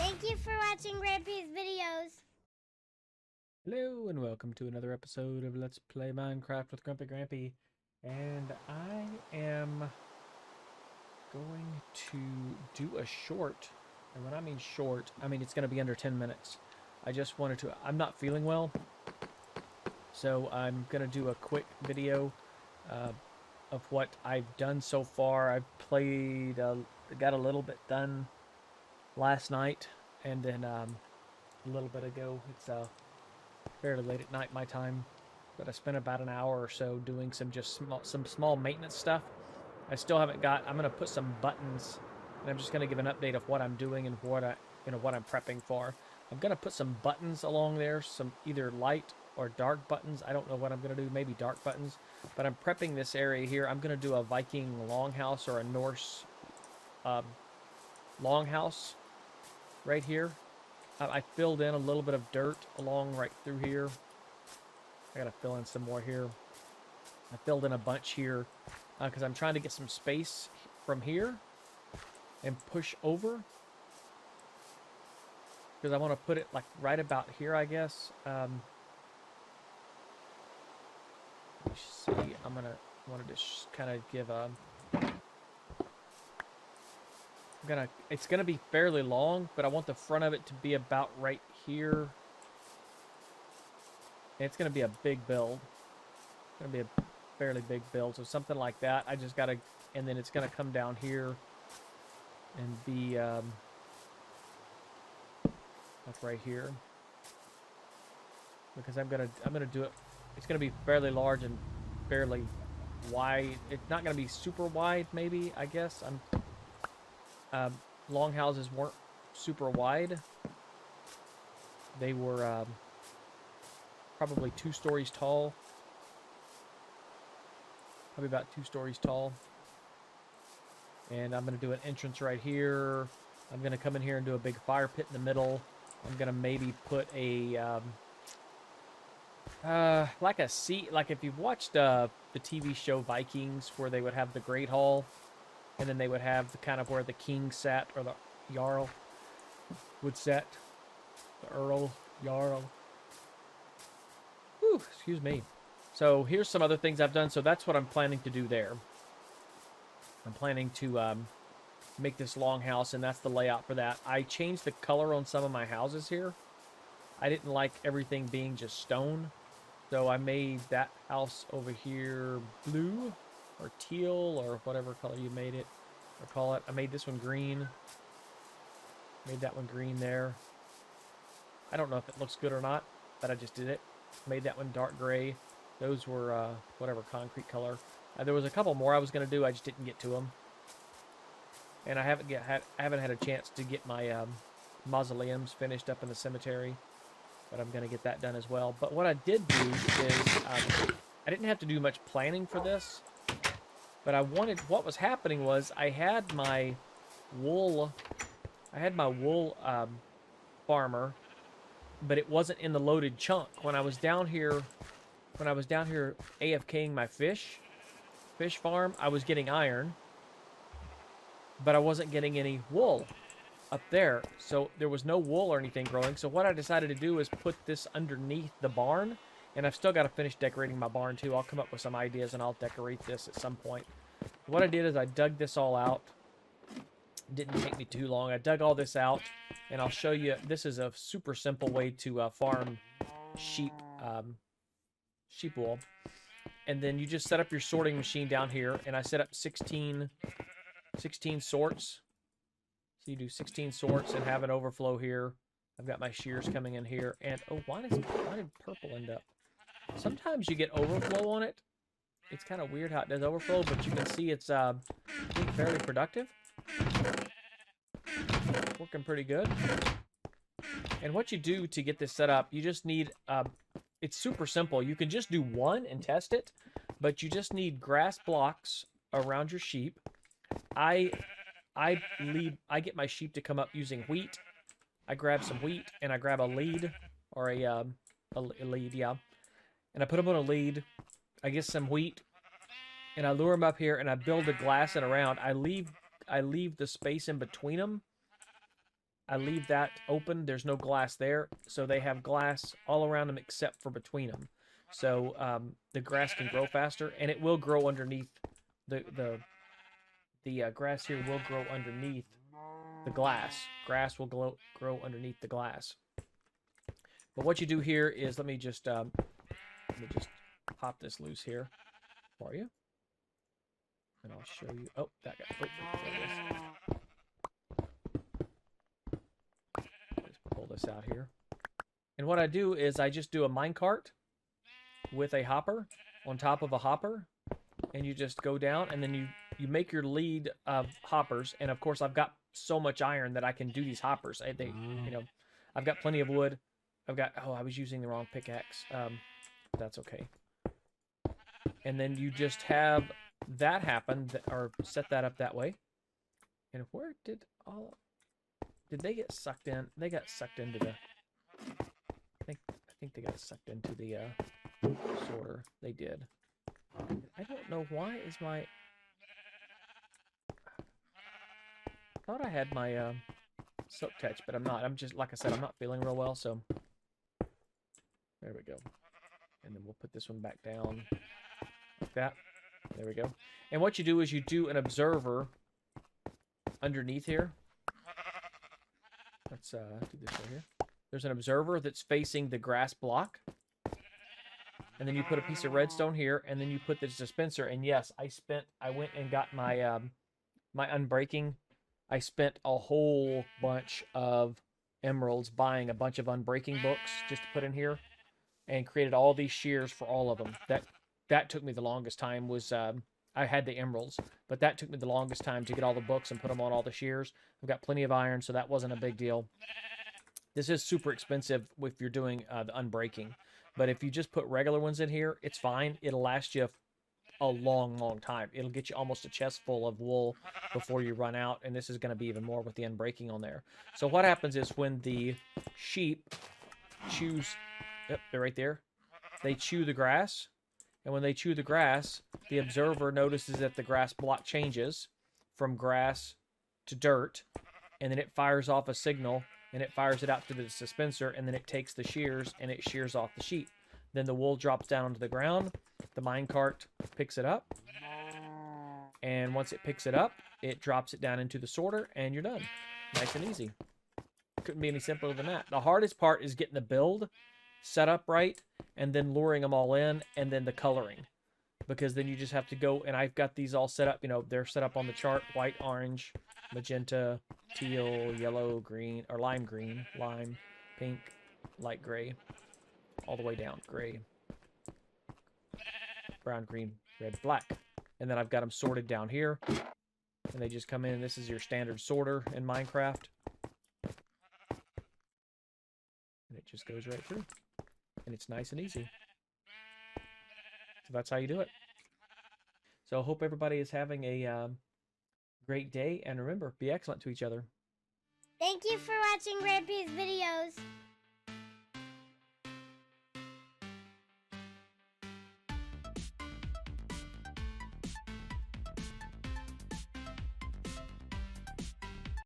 Thank you for watching Grampy's videos. Hello and welcome to another episode of Let's Play Minecraft with Grumpy Grampy. And I am going to do a short. And when I mean short, I mean it's going to be under 10 minutes. I'm not feeling well. So I'm going to do a quick video of what I've done so far. I've played, got a little bit done last night. And then a little bit ago, it's fairly late at night my time, but I spent about an hour or so doing some small maintenance stuff. I still haven't got. I'm gonna put some buttons, and I'm just gonna give an update of what I'm doing and what I'm prepping for. I'm gonna put some buttons along there, some either light or dark buttons. I don't know what I'm gonna do. Maybe dark buttons, but I'm prepping this area here. I'm gonna do a Viking longhouse or a Norse longhouse right here. I filled in a little bit of dirt along right through here. I gotta fill in some more here. I filled in a bunch here because I'm trying to get some space from here and push over. Because I want to put it like right about here, I guess. Let me see. I'm gonna want to just kind of give a. It's gonna be fairly long, but I want the front of it to be about right here. And it's gonna be a big build. It's gonna be a fairly big build, so something like that. I just gotta, and then it's gonna come down here and be like right here. Because I'm gonna do it. It's gonna be fairly large and fairly wide. It's not gonna be super wide, maybe. I guess longhouses weren't super wide. They were probably 2 stories tall. Probably about 2 stories tall. And I'm going to do an entrance right here. I'm going to come in here and do a big fire pit in the middle. I'm going to maybe put a like a seat, like if you've watched the TV show Vikings, where they would have the Great Hall, and then they would have the kind of where the king sat, or the Jarl would sit. The Earl, Jarl. Whew, excuse me. So here's some other things I've done. So that's what I'm planning to do there. I'm planning to make this longhouse, and that's the layout for that. I changed the color on some of my houses here. I didn't like everything being just stone. So I made that house over here blue or teal or whatever color you made it or call it. I made this one green. Made that one green there. I don't know if it looks good or not, but I just did it. Made that one dark gray. Those were whatever concrete color. There was a couple more I was going to do. I just didn't get to them. And I haven't had a chance to get my mausoleums finished up in the cemetery. But I'm going to get that done as well. But what I did do is I didn't have to do much planning for this. But what was happening was I had my wool farmer, but it wasn't in the loaded chunk. When I was down here AFKing my fish farm, I was getting iron, but I wasn't getting any wool up there. So there was no wool or anything growing. So what I decided to do is put this underneath the barn, and I've still got to finish decorating my barn too. I'll come up with some ideas and I'll decorate this at some point. What I did is I dug this all out. It didn't take me too long. I dug all this out, and I'll show you. This is a super simple way to farm sheep wool. And then you just set up your sorting machine down here, and I set up 16 sorts. So you do 16 sorts and have an overflow here. I've got my shears coming in here, and oh, why did purple end up? Sometimes you get overflow on it. It's kind of weird how it does overflow, but you can see it's being fairly productive. Working pretty good. And what you do to get this set up, you just need it's super simple. You can just do one and test it, but you just need grass blocks around your sheep. I get my sheep to come up using wheat. I grab some wheat, and I grab a lead, or a lead, yeah. And I put them on a lead. I get some wheat, and I lure them up here, and I build a glass and around. I leave the space in between them I leave that open. There's no glass there, so they have glass all around them except for between them. So the grass can grow faster, and it will grow underneath the grass here will grow underneath the glass. Grass will grow underneath the glass. But what you do here is let me just pop this loose here for you, and I'll show you. Oh, that got. Oh, there it is. Let's pull this out here. And what I do is I just do a minecart with a hopper on top of a hopper, and you just go down, and then you make your lead of hoppers. And of course, I've got so much iron that I can do these hoppers. I've got plenty of wood. I was using the wrong pickaxe. That's okay. And then you just have that happen, or set that up that way. And where did they get sucked in? They got sucked into the. I think they got sucked into the sorter. They did. I don't know why is my. I thought I had my silk touch, but I'm not. I'm just, like I said, I'm not feeling real well, so there we go. And then we'll put this one back down like that. There we go. And what you do is you do an observer underneath here. Let's do this right here. There's an observer that's facing the grass block. And then you put a piece of redstone here, and then you put the dispenser. And yes, I went and got my my unbreaking. I spent a whole bunch of emeralds buying a bunch of unbreaking books just to put in here, and created all these shears for all of them. That took me the longest time. Was I had the emeralds, but that took me the longest time to get all the books and put them on all the shears. I've got plenty of iron, so that wasn't a big deal. This is super expensive if you're doing the unbreaking. But if you just put regular ones in here, it's fine. It'll last you a long, long time. It'll get you almost a chest full of wool before you run out. And this is going to be even more with the unbreaking on there. So what happens is when the sheep chews... Yep, they're right there. They chew the grass. And when they chew the grass, the observer notices that the grass block changes from grass to dirt. And then it fires off a signal. And it fires it out to the dispenser, and then it takes the shears, and it shears off the sheep. Then the wool drops down onto the ground. The minecart picks it up. And once it picks it up, it drops it down into the sorter, and you're done. Nice and easy. Couldn't be any simpler than that. The hardest part is getting the build set up right, and then luring them all in, and then the coloring. Because then you just have to go, and I've got these all set up. You know, they're set up on the chart. White, orange, magenta, teal, yellow, green, or lime green, lime, pink, light gray, all the way down. Gray, brown, green, red, black. And then I've got them sorted down here. And they just come in. This is your standard sorter in Minecraft. And it just goes right through. And it's nice and easy. So that's how you do it. So I hope everybody is having a great day. And remember, be excellent to each other. Thank you for watching Grampy's videos.